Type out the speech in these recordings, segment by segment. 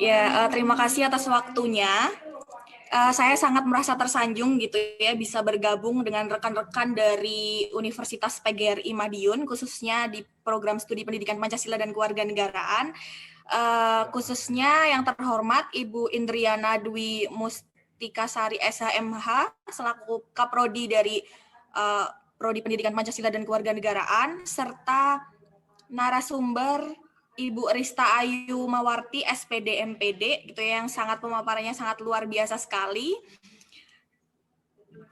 Ya, terima kasih atas waktunya. Saya sangat merasa tersanjung gitu ya bisa bergabung dengan rekan-rekan dari Universitas PGRI Madiun, khususnya di program studi pendidikan Pancasila dan Kewarganegaraan. Khususnya yang terhormat Ibu Indriana Dwi Mustikasari SHMH selaku Kaprodi dari Prodi Pendidikan Pancasila dan Kewarganegaraan, serta narasumber Ibu Rista Ayu Mawarti SPD MPD gitu ya, yang sangat pemaparannya sangat luar biasa sekali.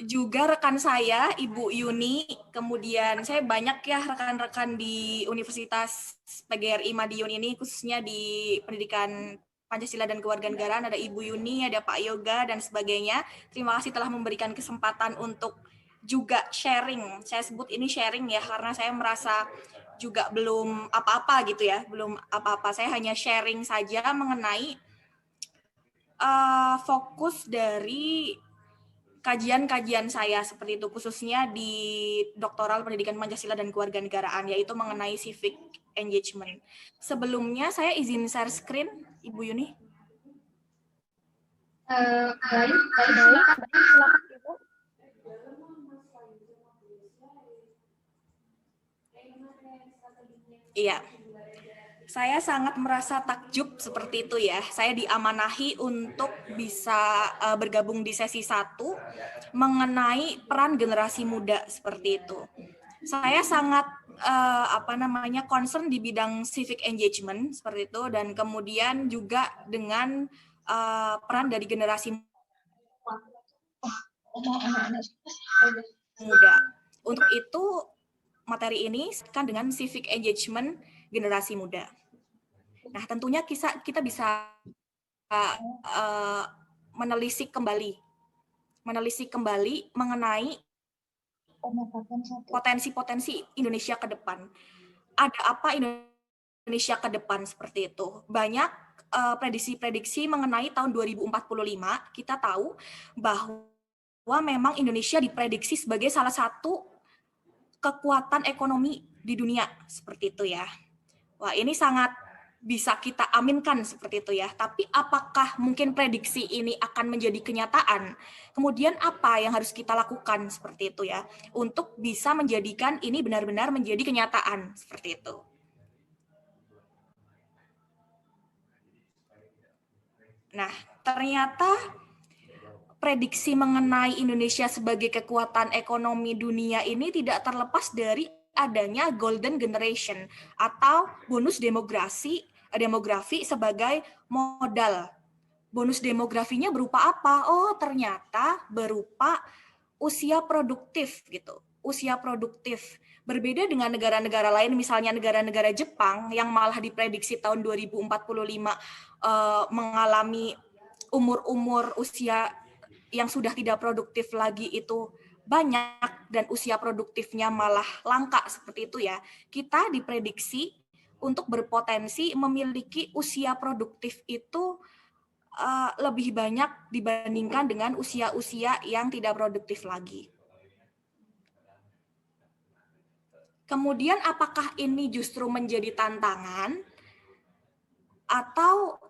Juga rekan saya Ibu Yuni, kemudian saya banyak ya rekan-rekan di Universitas PGRI Madiun ini, khususnya di pendidikan Pancasila dan Kewarganegaraan, ada Ibu Yuni, ada Pak Yoga dan sebagainya. Terima kasih telah memberikan kesempatan untuk juga sharing. Saya sebut ini sharing ya karena saya merasa juga belum apa-apa gitu ya, belum apa-apa. Saya hanya sharing saja mengenai fokus dari kajian-kajian saya seperti itu, khususnya di doktoral pendidikan Pancasila dan Kewarganegaraan, yaitu mengenai civic engagement. Sebelumnya saya izin share screen, Ibu Yuni. Baik, silakan Ibu. Iya. Saya sangat merasa takjub seperti itu ya. Saya diamanahi untuk bisa bergabung di sesi 1 mengenai peran generasi muda seperti itu. Saya sangat concern di bidang civic engagement seperti itu, dan kemudian juga dengan peran dari generasi muda. Untuk itu materi ini kan dengan civic engagement generasi muda. Nah, tentunya kita bisa menelisik kembali mengenai potensi-potensi Indonesia ke depan. Ada apa Indonesia ke depan seperti itu? Banyak prediksi-prediksi mengenai tahun 2045. Kita tahu bahwa memang Indonesia diprediksi sebagai salah satu kekuatan ekonomi di dunia seperti itu ya. Wah, ini sangat bisa kita aminkan seperti itu ya. Tapi apakah mungkin prediksi ini akan menjadi kenyataan? Kemudian apa yang harus kita lakukan seperti itu ya untuk bisa menjadikan ini benar-benar menjadi kenyataan seperti itu. Nah, ternyata prediksi mengenai Indonesia sebagai kekuatan ekonomi dunia ini tidak terlepas dari adanya golden generation atau bonus demografi sebagai modal. Bonus demografinya berupa apa? Oh, ternyata berupa usia produktif gitu. Usia produktif. Berbeda dengan negara-negara lain, misalnya negara-negara Jepang yang malah diprediksi tahun 2045 mengalami umur-umur usia yang sudah tidak produktif lagi itu banyak dan usia produktifnya malah langka seperti itu ya. Kita diprediksi untuk berpotensi memiliki usia produktif itu lebih banyak dibandingkan dengan usia-usia yang tidak produktif lagi. Kemudian apakah ini justru menjadi tantangan atau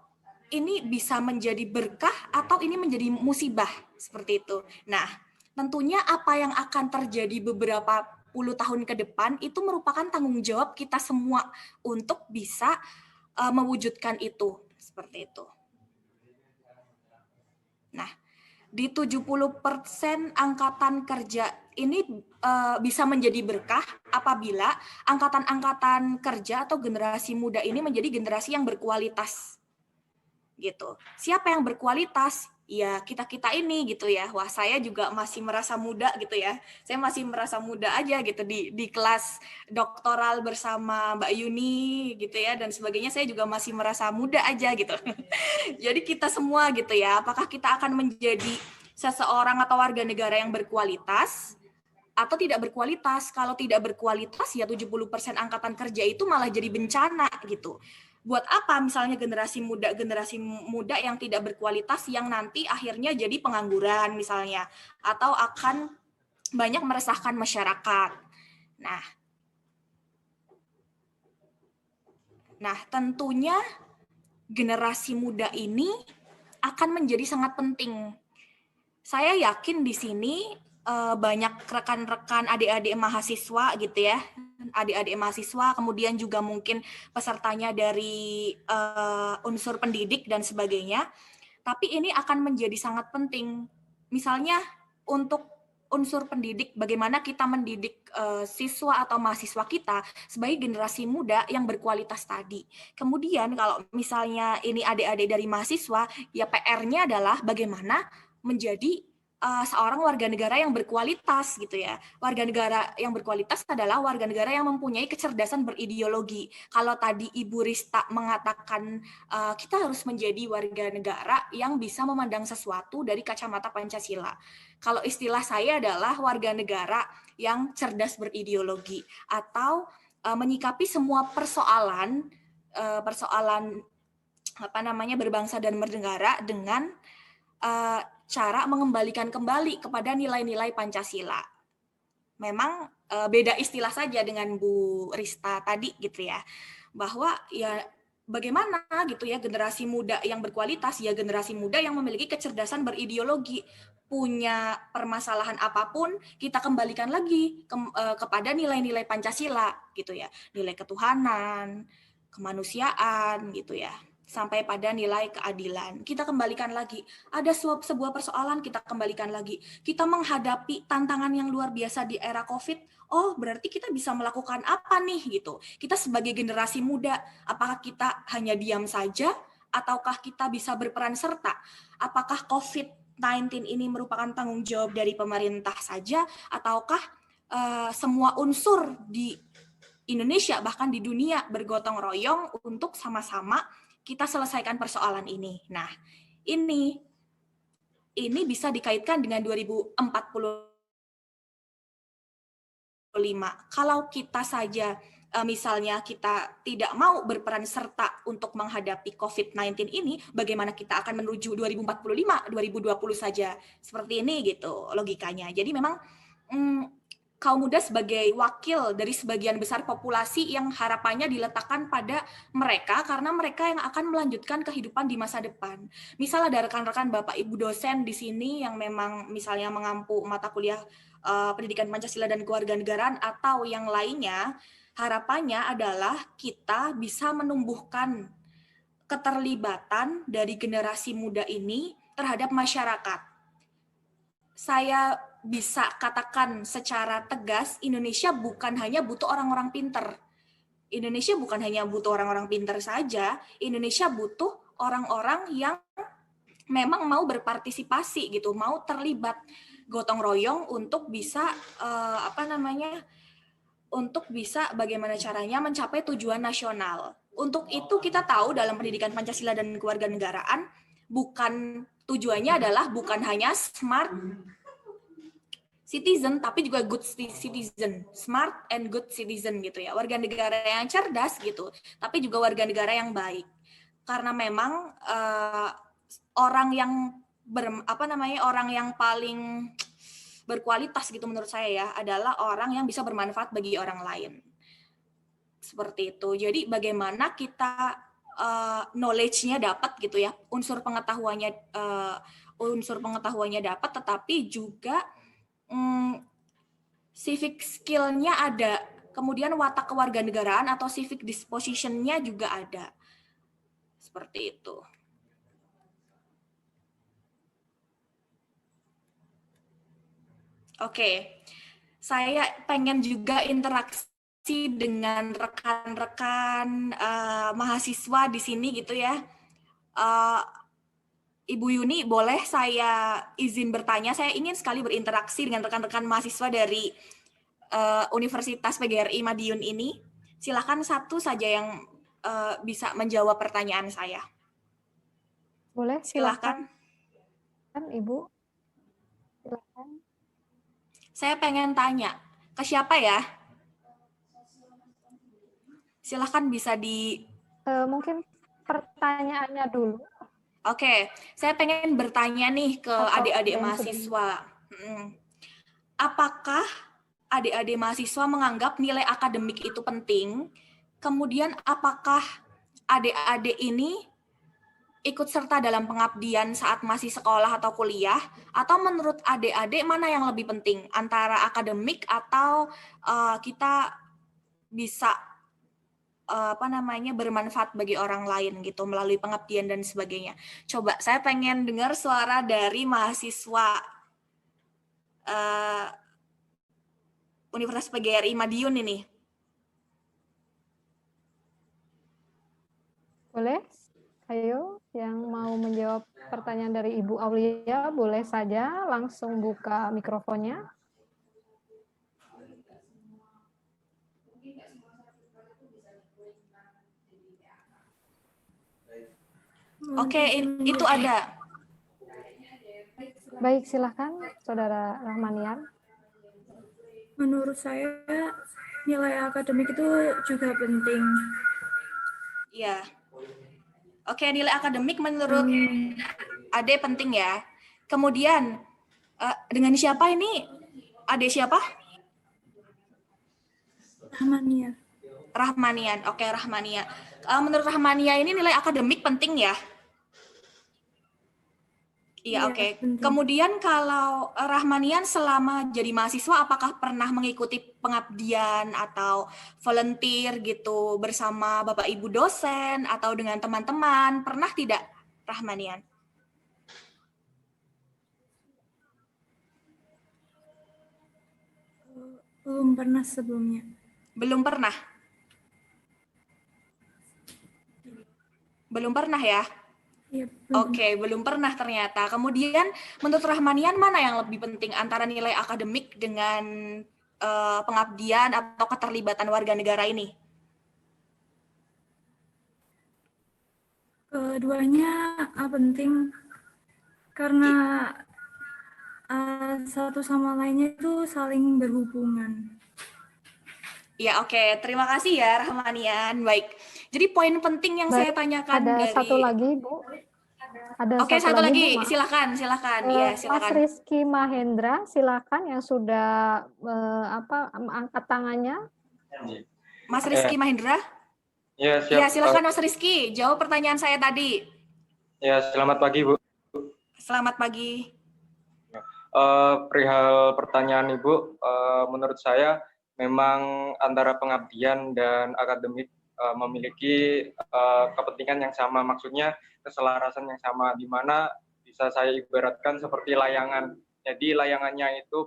ini bisa menjadi berkah atau ini menjadi musibah seperti itu. Nah, tentunya apa yang akan terjadi beberapa puluh tahun ke depan itu merupakan tanggung jawab kita semua untuk bisa mewujudkan itu seperti itu. Nah, di 70% angkatan kerja ini bisa menjadi berkah apabila angkatan-angkatan kerja atau generasi muda ini menjadi generasi yang berkualitas. Gitu. Siapa yang berkualitas? Ya kita-kita ini gitu ya. Wah, saya juga masih merasa muda gitu ya. Saya masih merasa muda aja gitu di kelas doktoral bersama Mbak Yuni gitu ya dan sebagainya, saya juga masih merasa muda aja gitu. Jadi kita semua gitu ya, apakah kita akan menjadi seseorang atau warga negara yang berkualitas atau tidak berkualitas? Kalau tidak berkualitas ya 70% angkatan kerja itu malah jadi bencana gitu. Buat apa misalnya generasi muda yang tidak berkualitas yang nanti akhirnya jadi pengangguran misalnya atau akan banyak meresahkan masyarakat. Nah, tentunya generasi muda ini akan menjadi sangat penting. Saya yakin di sini banyak rekan-rekan adik-adik mahasiswa gitu ya, adik-adik mahasiswa, kemudian juga mungkin pesertanya dari unsur pendidik dan sebagainya. Tapi ini akan menjadi sangat penting. Misalnya untuk unsur pendidik, bagaimana kita mendidik siswa atau mahasiswa kita sebagai generasi muda yang berkualitas tadi. Kemudian kalau misalnya ini adik-adik dari mahasiswa, ya PR-nya adalah bagaimana menjadi seorang warga negara yang berkualitas gitu ya. Warga negara yang berkualitas adalah warga negara yang mempunyai kecerdasan berideologi. Kalau tadi Ibu Rista mengatakan kita harus menjadi warga negara yang bisa memandang sesuatu dari kacamata Pancasila. Kalau istilah saya adalah warga negara yang cerdas berideologi atau menyikapi semua persoalan berbangsa dan bernegara dengan cara mengembalikan kembali kepada nilai-nilai Pancasila. Memang beda istilah saja dengan Bu Rista tadi gitu ya, bahwa ya bagaimana gitu ya generasi muda yang berkualitas, ya generasi muda yang memiliki kecerdasan berideologi, punya permasalahan apapun kita kembalikan lagi kepada nilai-nilai Pancasila gitu ya, nilai ketuhanan, kemanusiaan gitu ya, sampai pada nilai keadilan. Kita kembalikan lagi. Ada sebuah persoalan, kita kembalikan lagi. Kita menghadapi tantangan yang luar biasa di era COVID. Oh, berarti kita bisa melakukan apa nih gitu. Kita sebagai generasi muda, apakah kita hanya diam saja ataukah kita bisa berperan serta? Apakah COVID-19 ini merupakan tanggung jawab dari pemerintah saja ataukah semua unsur di Indonesia bahkan di dunia bergotong royong untuk sama-sama kita selesaikan persoalan ini. Nah, ini bisa dikaitkan dengan 2045. Kalau kita saja misalnya kita tidak mau berperan serta untuk menghadapi COVID-19 ini, bagaimana kita akan menuju 2045, 2020 saja seperti ini gitu logikanya. Jadi memang kaum muda sebagai wakil dari sebagian besar populasi yang harapannya diletakkan pada mereka karena mereka yang akan melanjutkan kehidupan di masa depan. Misal ada rekan-rekan Bapak Ibu dosen di sini yang memang misalnya mengampu mata kuliah pendidikan Pancasila dan kewarganegaraan atau yang lainnya, harapannya adalah kita bisa menumbuhkan keterlibatan dari generasi muda ini terhadap masyarakat. Saya bisa katakan secara tegas, Indonesia bukan hanya butuh orang-orang pinter. Indonesia bukan hanya butuh orang-orang pinter saja, Indonesia butuh orang-orang yang memang mau berpartisipasi gitu, mau terlibat gotong royong untuk bisa untuk bisa bagaimana caranya mencapai tujuan nasional. Untuk itu kita tahu dalam pendidikan Pancasila dan kewarganegaraan bukan tujuannya adalah bukan hanya smart citizen, tapi juga good citizen, smart and good citizen gitu ya, warga negara yang cerdas gitu, tapi juga warga negara yang baik. Karena memang orang yang orang yang paling berkualitas gitu menurut saya ya adalah orang yang bisa bermanfaat bagi orang lain. Seperti itu. Jadi bagaimana kita knowledge-nya dapat gitu ya, unsur pengetahuannya dapat, tetapi juga civic skill-nya ada, kemudian watak kewarganegaraan atau civic disposition-nya juga ada. Seperti itu. Oke, saya pengen juga interaksi dengan rekan-rekan mahasiswa di sini gitu ya. Ibu Yuni, boleh saya izin bertanya? Saya ingin sekali berinteraksi dengan rekan-rekan mahasiswa dari Universitas PGRI Madiun ini. Silakan satu saja yang bisa menjawab pertanyaan saya. Boleh, silakan. Ibu. Silakan. Saya pengen tanya, ke siapa ya? Silakan bisa di... mungkin pertanyaannya dulu. Oke, saya pengen bertanya nih ke adik-adik mahasiswa. Apakah adik-adik mahasiswa menganggap nilai akademik itu penting? Kemudian apakah adik-adik ini ikut serta dalam pengabdian saat masih sekolah atau kuliah, atau menurut adik-adik mana yang lebih penting antara akademik atau kita bisa bermanfaat bagi orang lain gitu melalui pengabdian dan sebagainya. Coba saya pengen dengar suara dari mahasiswa Universitas PGRI Madiun ini. Boleh? Ayo, yang mau menjawab pertanyaan dari Ibu Aulia, boleh saja langsung buka mikrofonnya. Oke, itu ada. Baik, silahkan Saudara Rahmanian. Menurut saya nilai akademik itu juga penting. Iya. Oke, nilai akademik menurut Ade penting ya. Kemudian dengan siapa ini? Ade siapa? Rahmania. Rahmanian. Oke, Rahmania. Menurut Rahmania ini nilai akademik penting ya? Iya, oke. Penting. Kemudian kalau Rahmanian selama jadi mahasiswa, apakah pernah mengikuti pengabdian atau volunteer gitu bersama Bapak Ibu dosen atau dengan teman-teman? Pernah tidak, Rahmanian? Belum pernah sebelumnya. Belum pernah? Belum pernah ya? Ya, Oke, belum pernah ternyata. Kemudian menurut Rahmanian mana yang lebih penting antara nilai akademik dengan pengabdian atau keterlibatan warga negara ini? Keduanya penting karena satu sama lainnya itu saling berhubungan. Ya, oke. Terima kasih ya, Rahmanian. Baik. Jadi poin penting yang saya tanyakan Ada dari... satu lagi, Bu. Ada Oke, satu lagi. Bu, silakan. Iya, silakan. Mas Rizky Mahendra, silakan yang sudah angkat tangannya. Mas Rizky Mahendra? Ya, siap. Ya, silakan Mas Rizky. Jawab pertanyaan saya tadi. Ya, selamat pagi, Bu. Selamat pagi. Perihal pertanyaan Ibu, menurut saya memang antara pengabdian dan akademik memiliki kepentingan yang sama, maksudnya keselarasan yang sama, di mana bisa saya ibaratkan seperti layangan. Jadi layangannya itu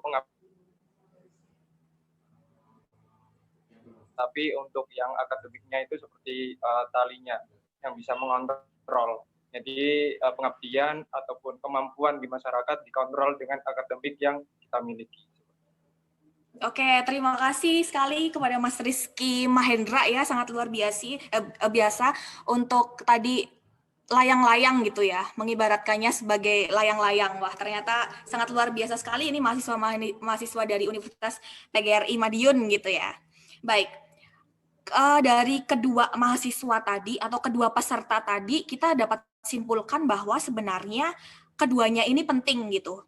tapi untuk yang akademiknya itu seperti talinya yang bisa mengontrol. Jadi pengabdian ataupun kemampuan di masyarakat dikontrol dengan akademik yang kita miliki. Oke, terima kasih sekali kepada Mas Rizky Mahendra ya, sangat luar biasa untuk tadi layang-layang gitu ya, mengibaratkannya sebagai layang-layang. Wah, ternyata sangat luar biasa sekali ini mahasiswa dari Universitas PGRI Madiun gitu ya. Baik, dari kedua mahasiswa tadi atau kedua peserta tadi, kita dapat simpulkan bahwa sebenarnya keduanya ini penting gitu.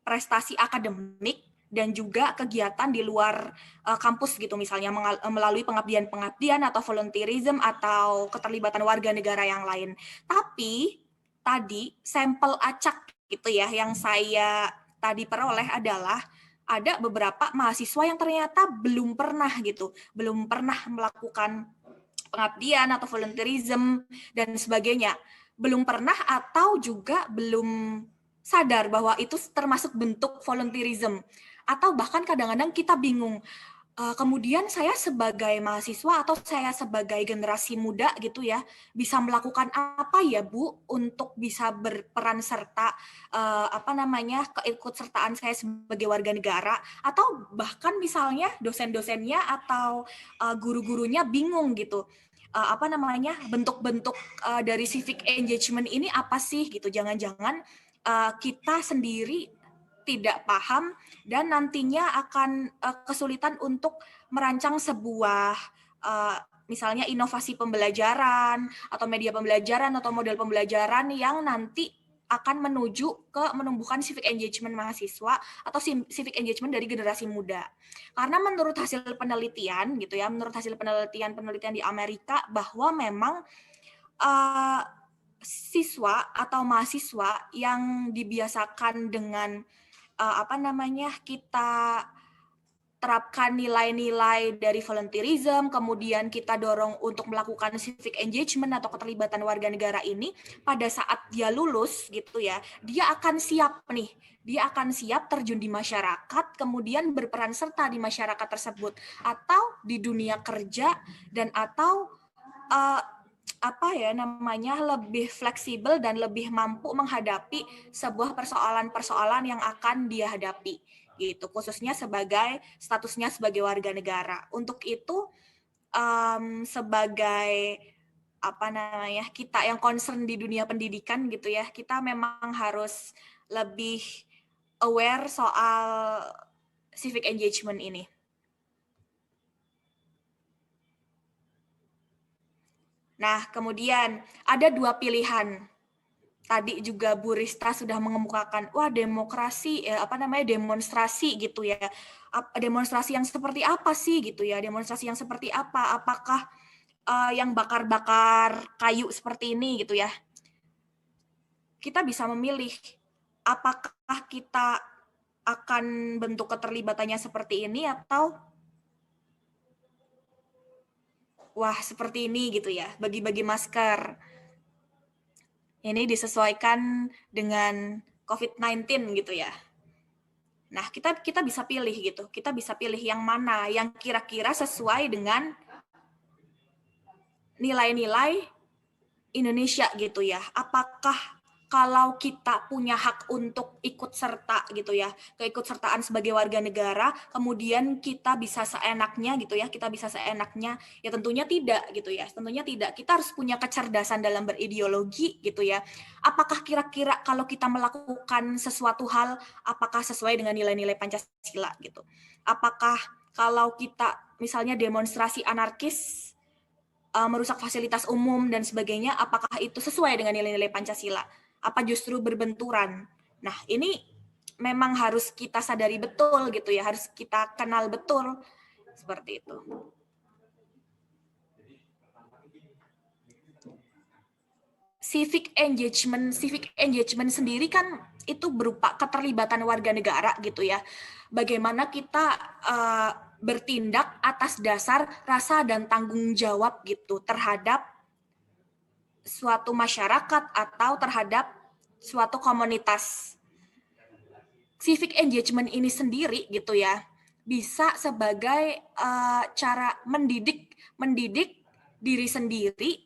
Prestasi akademik dan juga kegiatan di luar kampus gitu, misalnya melalui pengabdian-pengabdian atau volunteerism atau keterlibatan warga negara yang lain. Tapi tadi sampel acak gitu ya yang saya tadi peroleh adalah ada beberapa mahasiswa yang ternyata belum pernah melakukan pengabdian atau volunteerism dan sebagainya. Belum pernah atau juga belum sadar bahwa itu termasuk bentuk volunteerism. Atau bahkan kadang-kadang kita bingung, kemudian saya sebagai mahasiswa atau saya sebagai generasi muda gitu ya, bisa melakukan apa ya Bu untuk bisa berperan serta keikutsertaan saya sebagai warga negara, atau bahkan misalnya dosen-dosennya atau guru-gurunya bingung gitu. Bentuk-bentuk dari civic engagement ini apa sih gitu, jangan-jangan kita sendiri tidak paham dan nantinya akan kesulitan untuk merancang sebuah misalnya inovasi pembelajaran atau media pembelajaran atau model pembelajaran yang nanti akan menuju ke menumbuhkan civic engagement mahasiswa atau civic engagement dari generasi muda. Karena menurut hasil penelitian gitu ya, menurut hasil penelitian di Amerika bahwa memang siswa atau mahasiswa yang dibiasakan dengan kita terapkan nilai-nilai dari volunteerism, kemudian kita dorong untuk melakukan civic engagement atau keterlibatan warga negara ini, pada saat dia lulus gitu ya, dia akan siap nih, dia akan siap terjun di masyarakat, kemudian berperan serta di masyarakat tersebut, atau di dunia kerja, dan atau lebih fleksibel dan lebih mampu menghadapi sebuah persoalan-persoalan yang akan dia hadapi gitu, khususnya statusnya sebagai warga negara. Untuk itu sebagai kita yang concern di dunia pendidikan gitu ya, kita memang harus lebih aware soal civic engagement ini. Nah, kemudian ada 2 pilihan. Tadi juga Bu Rista sudah mengemukakan, demokrasi, demonstrasi gitu ya. Demonstrasi yang seperti apa sih gitu ya? Demonstrasi yang seperti apa? Apakah yang bakar-bakar kayu seperti ini gitu ya? Kita bisa memilih apakah kita akan bentuk keterlibatannya seperti ini atau seperti ini gitu ya, bagi-bagi masker. Ini disesuaikan dengan COVID-19 gitu ya. Nah, kita bisa pilih gitu. Kita bisa pilih yang mana yang kira-kira sesuai dengan nilai-nilai Indonesia gitu ya. Apakah kalau kita punya hak untuk ikut serta gitu ya, keikutsertaan sebagai warga negara, kemudian kita bisa seenaknya gitu ya, ya tentunya tidak gitu ya, tentunya tidak. Kita harus punya kecerdasan dalam berideologi gitu ya. Apakah kira-kira kalau kita melakukan sesuatu hal, apakah sesuai dengan nilai-nilai Pancasila gitu? Apakah kalau kita misalnya demonstrasi anarkis, merusak fasilitas umum dan sebagainya, apakah itu sesuai dengan nilai-nilai Pancasila? Apa justru berbenturan? Nah, ini memang harus kita sadari betul gitu ya, harus kita kenal betul seperti itu. Civic engagement sendiri kan itu berupa keterlibatan warga negara gitu ya. Bagaimana kita bertindak atas dasar rasa dan tanggung jawab gitu terhadap suatu masyarakat atau terhadap suatu komunitas. Civic engagement ini sendiri gitu ya, bisa sebagai cara mendidik diri sendiri,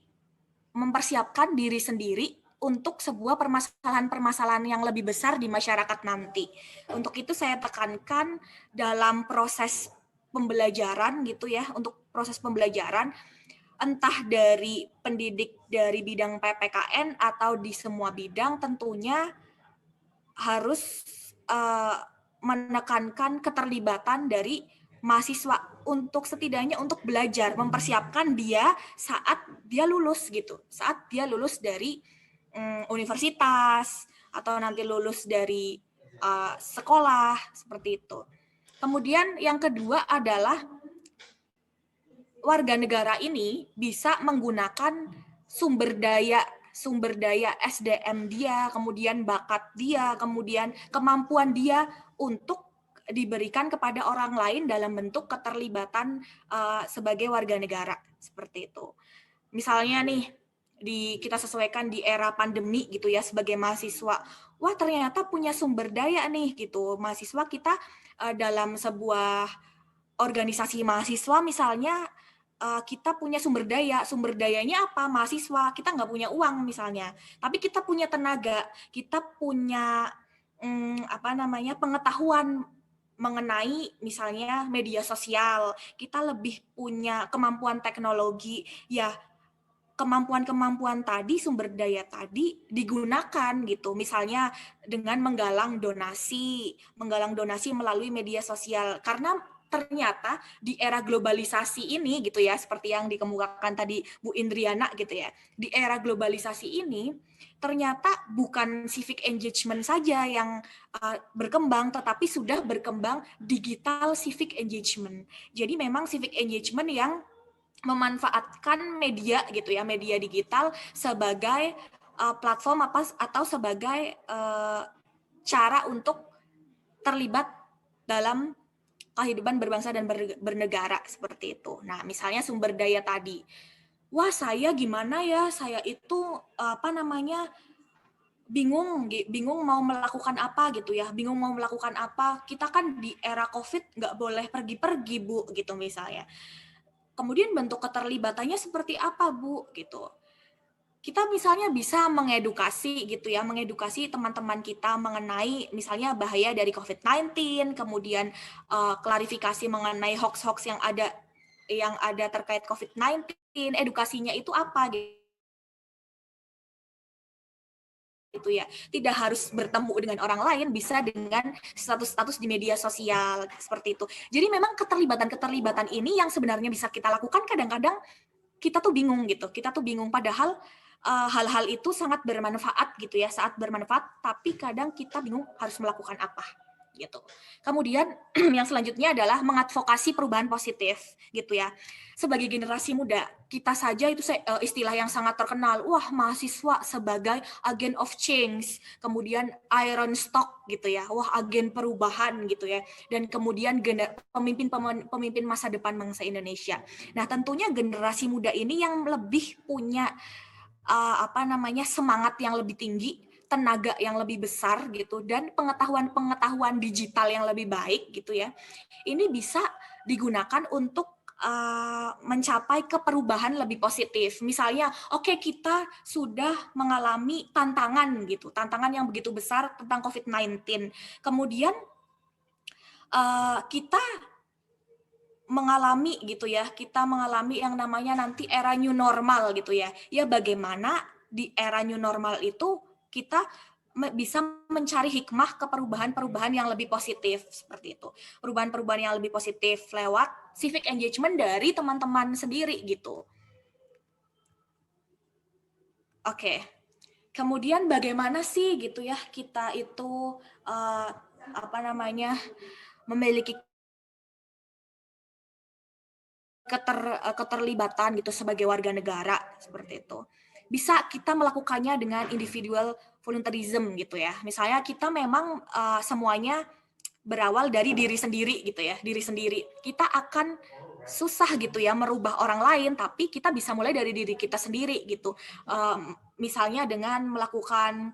mempersiapkan diri sendiri untuk sebuah permasalahan-permasalahan yang lebih besar di masyarakat nanti. Untuk itu saya tekankan dalam proses pembelajaran gitu ya, untuk proses pembelajaran, entah dari pendidik dari bidang PPKN atau di semua bidang, tentunya harus menekankan keterlibatan dari mahasiswa untuk setidaknya untuk belajar, mempersiapkan dia saat dia lulus gitu, saat dia lulus dari universitas atau nanti lulus dari sekolah seperti itu. Kemudian yang kedua adalah warga negara ini bisa menggunakan sumber daya SDM dia, kemudian bakat dia, kemudian kemampuan dia untuk diberikan kepada orang lain dalam bentuk keterlibatan sebagai warga negara seperti itu. Misalnya nih, kita sesuaikan di era pandemi gitu ya, sebagai mahasiswa, ternyata punya sumber daya nih gitu, mahasiswa kita dalam sebuah organisasi mahasiswa misalnya, kita punya sumber dayanya apa? Mahasiswa, kita nggak punya uang misalnya, tapi kita punya tenaga, kita punya pengetahuan mengenai misalnya media sosial, kita lebih punya kemampuan teknologi, ya kemampuan-kemampuan tadi, sumber daya tadi digunakan gitu, misalnya dengan menggalang donasi melalui media sosial, karena ternyata di era globalisasi ini gitu ya, seperti yang dikemukakan tadi Bu Indriana gitu ya, di era globalisasi ini ternyata bukan civic engagement saja yang berkembang, tetapi sudah berkembang digital civic engagement. Jadi memang civic engagement yang memanfaatkan media gitu ya, media digital sebagai platform atau sebagai cara untuk terlibat dalam kehidupan berbangsa dan bernegara seperti itu. Nah, misalnya sumber daya tadi. Wah, saya gimana ya? Saya itu bingung mau melakukan apa gitu ya. Bingung mau melakukan apa. Kita kan di era COVID nggak boleh pergi-pergi, Bu, gitu misalnya. Kemudian bentuk keterlibatannya seperti apa, Bu, gitu. Kita misalnya bisa mengedukasi gitu ya, mengedukasi teman-teman kita mengenai misalnya bahaya dari COVID-19, kemudian klarifikasi mengenai hoax-hoax yang ada terkait COVID-19, edukasinya itu apa gitu ya. Tidak harus bertemu dengan orang lain, bisa dengan status-status di media sosial seperti itu. Jadi memang keterlibatan ini yang sebenarnya bisa kita lakukan kadang-kadang kita tuh bingung gitu. Kita tuh bingung padahal hal-hal itu sangat bermanfaat gitu ya, saat bermanfaat, tapi kadang kita bingung harus melakukan apa gitu. Kemudian yang selanjutnya adalah mengadvokasi perubahan positif gitu ya. Sebagai generasi muda, kita saja itu istilah yang sangat terkenal. Wah, mahasiswa sebagai agen of change, kemudian iron stock gitu ya. Wah, agen perubahan gitu ya. Dan kemudian pemimpin masa depan bangsa Indonesia. Nah, tentunya generasi muda ini yang lebih punya semangat yang lebih tinggi, tenaga yang lebih besar gitu, dan pengetahuan digital yang lebih baik gitu ya. Ini bisa digunakan untuk mencapai keperubahan lebih positif. Misalnya, oke, kita sudah mengalami tantangan gitu, tantangan yang begitu besar tentang COVID-19. Kemudian kita mengalami gitu ya, kita mengalami yang namanya nanti era new normal gitu ya. Ya bagaimana di era new normal itu kita bisa mencari hikmah ke perubahan-perubahan yang lebih positif seperti itu. Perubahan-perubahan yang lebih positif lewat civic engagement dari teman-teman sendiri gitu. Oke. Kemudian bagaimana sih gitu ya kita itu memiliki keterlibatan gitu sebagai warga negara seperti itu. Bisa kita melakukannya dengan individual volunteerism gitu ya. Misalnya kita memang semuanya berawal dari diri sendiri gitu ya, diri sendiri. Kita akan susah gitu ya merubah orang lain, tapi kita bisa mulai dari diri kita sendiri gitu. Misalnya dengan melakukan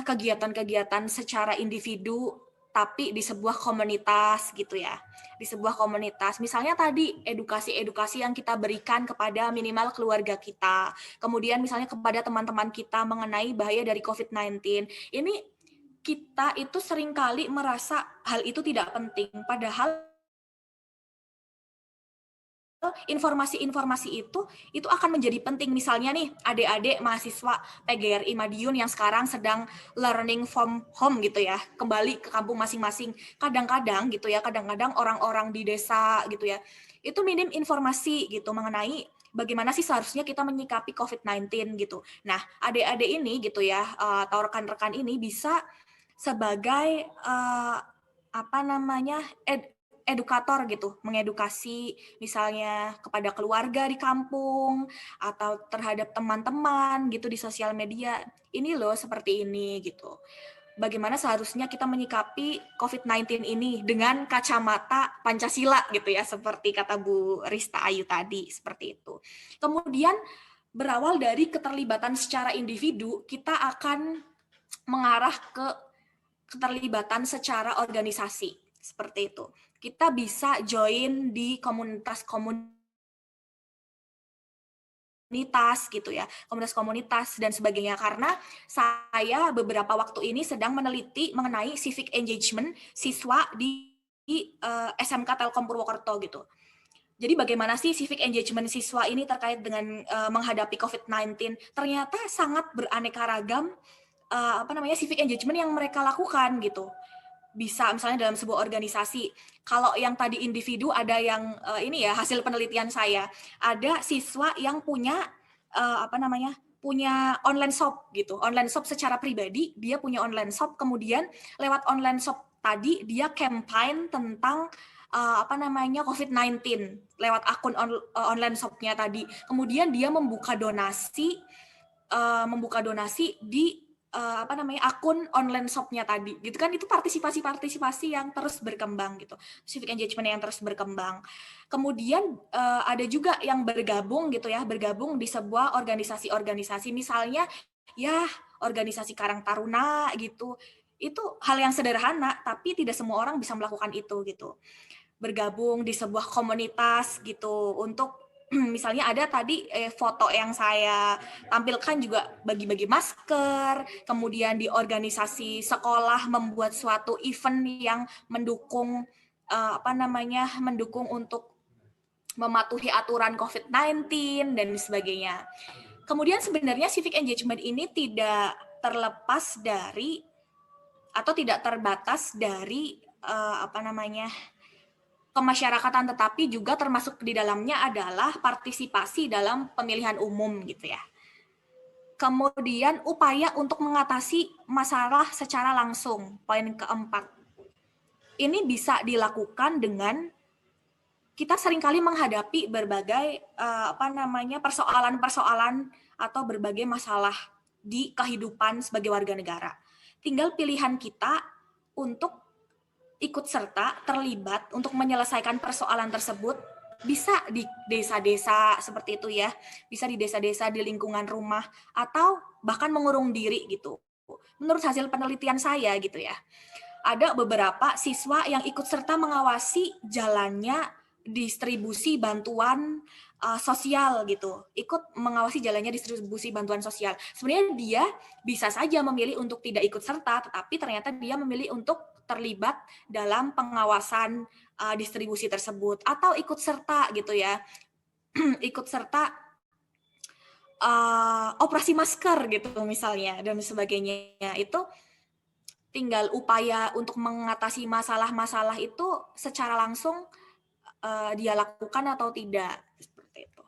kegiatan-kegiatan secara individu tapi di sebuah komunitas gitu ya, di sebuah komunitas. Misalnya tadi edukasi-edukasi yang kita berikan kepada minimal keluarga kita, kemudian misalnya kepada teman-teman kita mengenai bahaya dari COVID-19. Ini kita itu seringkali merasa hal itu tidak penting, padahal informasi-informasi itu akan menjadi penting. Misalnya nih, adik-adik mahasiswa PGRI Madiun yang sekarang sedang learning from home gitu ya, kembali ke kampung masing-masing. Kadang-kadang gitu ya, kadang-kadang orang-orang di desa gitu ya, itu minim informasi gitu mengenai bagaimana sih seharusnya kita menyikapi COVID-19 gitu. Nah, adik-adik ini gitu ya, atau rekan-rekan ini bisa sebagai edukator gitu, mengedukasi misalnya kepada keluarga di kampung atau terhadap teman-teman gitu di sosial media. Ini loh seperti ini gitu. Bagaimana seharusnya kita menyikapi COVID-19 ini dengan kacamata Pancasila gitu ya, seperti kata Bu Rista Ayu tadi, seperti itu. Kemudian berawal dari keterlibatan secara individu, kita akan mengarah ke keterlibatan secara organisasi, seperti itu. Kita bisa join di komunitas-komunitas gitu ya, komunitas-komunitas dan sebagainya, karena saya beberapa waktu ini sedang meneliti mengenai civic engagement siswa di SMK Telkom Purwokerto gitu. Jadi bagaimana sih civic engagement siswa ini terkait dengan menghadapi COVID-19? Ternyata sangat beraneka ragam civic engagement yang mereka lakukan gitu. Bisa misalnya dalam sebuah organisasi. Kalau yang tadi individu ada yang hasil penelitian saya, ada siswa yang punya punya online shop gitu. Online shop secara pribadi, dia punya online shop, kemudian lewat online shop tadi dia campaign tentang COVID-19 lewat akun online shopnya tadi. Kemudian dia membuka donasi membuka donasi di akun online shop-nya tadi gitu kan. Itu partisipasi yang terus berkembang gitu, civic engagement yang terus berkembang. Kemudian ada juga yang bergabung gitu ya, bergabung di sebuah organisasi misalnya ya organisasi Karang Taruna gitu. Itu hal yang sederhana tapi tidak semua orang bisa melakukan itu gitu. Bergabung di sebuah komunitas gitu untuk misalnya ada tadi foto yang saya tampilkan juga bagi-bagi masker, kemudian di organisasi sekolah membuat suatu event yang mendukung mendukung untuk mematuhi aturan COVID-19 dan sebagainya. Kemudian sebenarnya civic engagement ini tidak terlepas dari atau tidak terbatas dari kemasyarakatan, tetapi juga termasuk di dalamnya adalah partisipasi dalam pemilihan umum gitu ya. Kemudian upaya untuk mengatasi masalah secara langsung, poin keempat. Ini bisa dilakukan dengan kita seringkali menghadapi berbagai persoalan-persoalan atau berbagai masalah di kehidupan sebagai warga negara. Tinggal pilihan kita untuk ikut serta, terlibat untuk menyelesaikan persoalan tersebut, bisa di desa-desa seperti itu ya, bisa di desa-desa, di lingkungan rumah, atau bahkan mengurung diri gitu. Menurut hasil penelitian saya gitu ya, ada beberapa siswa yang ikut serta mengawasi jalannya distribusi bantuan sosial gitu, ikut mengawasi jalannya distribusi bantuan sosial. Sebenarnya dia bisa saja memilih untuk tidak ikut serta, tetapi ternyata dia memilih untuk terlibat dalam pengawasan distribusi tersebut atau ikut serta gitu ya, ikut serta operasi masker gitu misalnya dan sebagainya. Itu tinggal upaya untuk mengatasi masalah-masalah itu secara langsung dia lakukan atau tidak, seperti itu.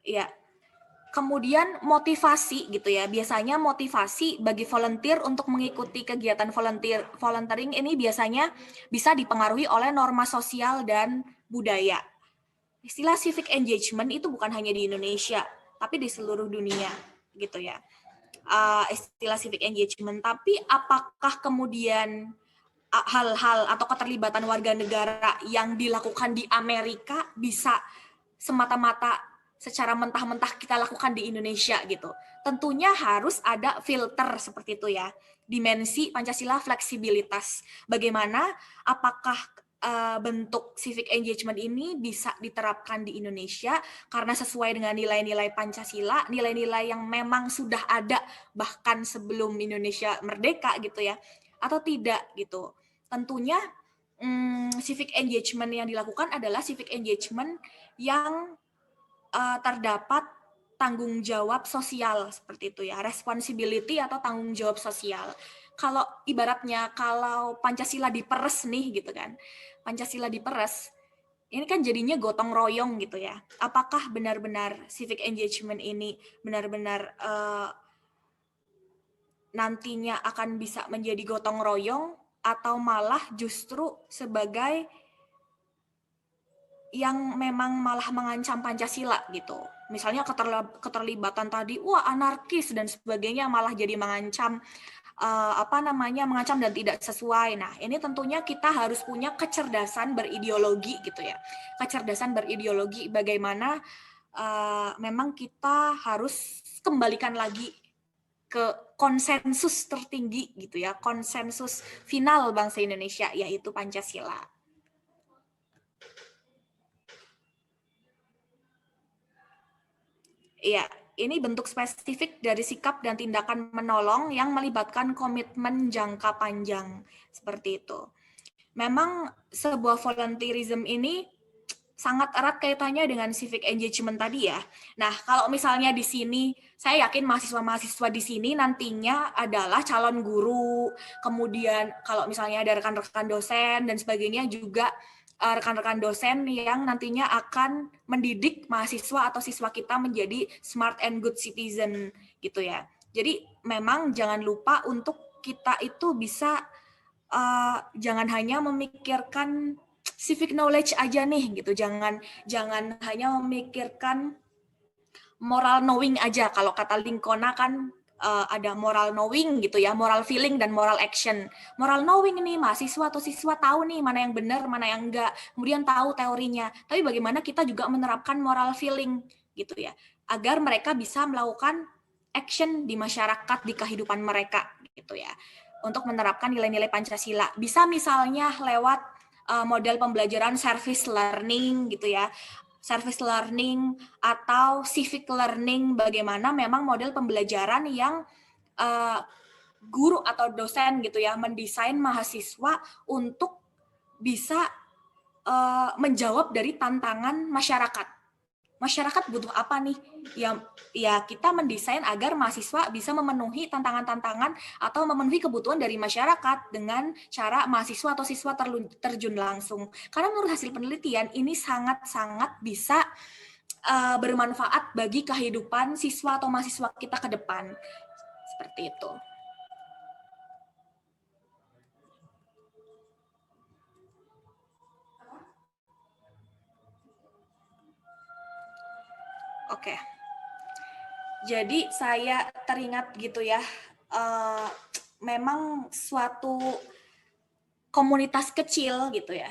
Ya. Kemudian motivasi gitu ya, biasanya motivasi bagi volunteer untuk mengikuti kegiatan volunteering ini biasanya bisa dipengaruhi oleh norma sosial dan budaya. Istilah civic engagement itu bukan hanya di Indonesia, tapi di seluruh dunia gitu ya. Istilah civic engagement, tapi apakah kemudian hal-hal atau keterlibatan warga negara yang dilakukan di Amerika bisa semata-mata secara mentah-mentah kita lakukan di Indonesia gitu? Tentunya harus ada filter seperti itu ya. Dimensi Pancasila fleksibilitas. Bagaimana, apakah bentuk civic engagement ini bisa diterapkan di Indonesia karena sesuai dengan nilai-nilai Pancasila, nilai-nilai yang memang sudah ada bahkan sebelum Indonesia merdeka gitu ya, atau tidak gitu. Tentunya civic engagement yang dilakukan adalah civic engagement yang terdapat tanggung jawab sosial seperti itu ya, responsibility atau tanggung jawab sosial. Kalau ibaratnya kalau Pancasila diperes nih gitu kan, Pancasila diperes, ini kan jadinya gotong royong gitu ya. Apakah benar-benar civic engagement ini benar-benar nantinya akan bisa menjadi gotong royong atau malah justru sebagai yang memang malah mengancam Pancasila gitu. Misalnya keterlibatan tadi, wah anarkis dan sebagainya malah jadi mengancam mengancam dan tidak sesuai. Nah, ini tentunya kita harus punya kecerdasan berideologi gitu ya. Kecerdasan berideologi bagaimana memang kita harus kembalikan lagi ke konsensus tertinggi gitu ya, konsensus final bangsa Indonesia yaitu Pancasila. Iya, ini bentuk spesifik dari sikap dan tindakan menolong yang melibatkan komitmen jangka panjang, seperti itu. Memang sebuah volunteerism ini sangat erat kaitannya dengan civic engagement tadi ya. Nah, kalau misalnya di sini, saya yakin mahasiswa-mahasiswa di sini nantinya adalah calon guru, kemudian kalau misalnya ada rekan-rekan dosen dan sebagainya juga rekan-rekan dosen yang nantinya akan mendidik mahasiswa atau siswa kita menjadi smart and good citizen gitu ya. Jadi memang jangan lupa untuk kita itu bisa jangan hanya memikirkan civic knowledge aja nih gitu, jangan hanya memikirkan moral knowing aja. Kalau kata Lincona kan ada moral knowing gitu ya, moral feeling dan moral action. Moral knowing nih, mahasiswa atau siswa tahu nih mana yang benar, mana yang enggak, kemudian tahu teorinya. Tapi bagaimana kita juga menerapkan moral feeling gitu ya, agar mereka bisa melakukan action di masyarakat, di kehidupan mereka gitu ya, untuk menerapkan nilai-nilai Pancasila. Bisa misalnya lewat model pembelajaran service learning gitu ya, service learning atau civic learning, bagaimana memang model pembelajaran yang guru atau dosen gitu ya mendesain mahasiswa untuk bisa menjawab dari tantangan masyarakat. Masyarakat butuh apa nih? Ya kita mendesain agar mahasiswa bisa memenuhi tantangan-tantangan atau memenuhi kebutuhan dari masyarakat dengan cara mahasiswa atau siswa terjun langsung. Karena menurut hasil penelitian ini sangat-sangat bisa bermanfaat bagi kehidupan siswa atau mahasiswa kita ke depan. Seperti itu. Oke, jadi saya teringat gitu ya, memang suatu komunitas kecil gitu ya,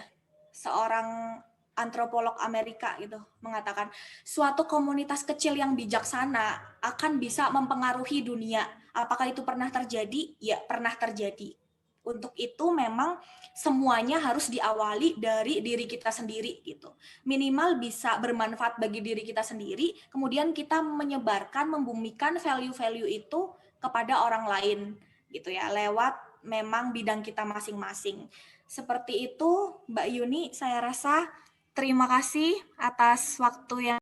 seorang antropolog Amerika gitu mengatakan suatu komunitas kecil yang bijaksana akan bisa mempengaruhi dunia. Apakah itu pernah terjadi? Ya, pernah terjadi. Untuk itu memang semuanya harus diawali dari diri kita sendiri gitu. Minimal bisa bermanfaat bagi diri kita sendiri, kemudian kita menyebarkan, membumikan value-value itu kepada orang lain gitu ya, lewat memang bidang kita masing-masing. Seperti itu Mbak Yuni, saya rasa terima kasih atas waktu yang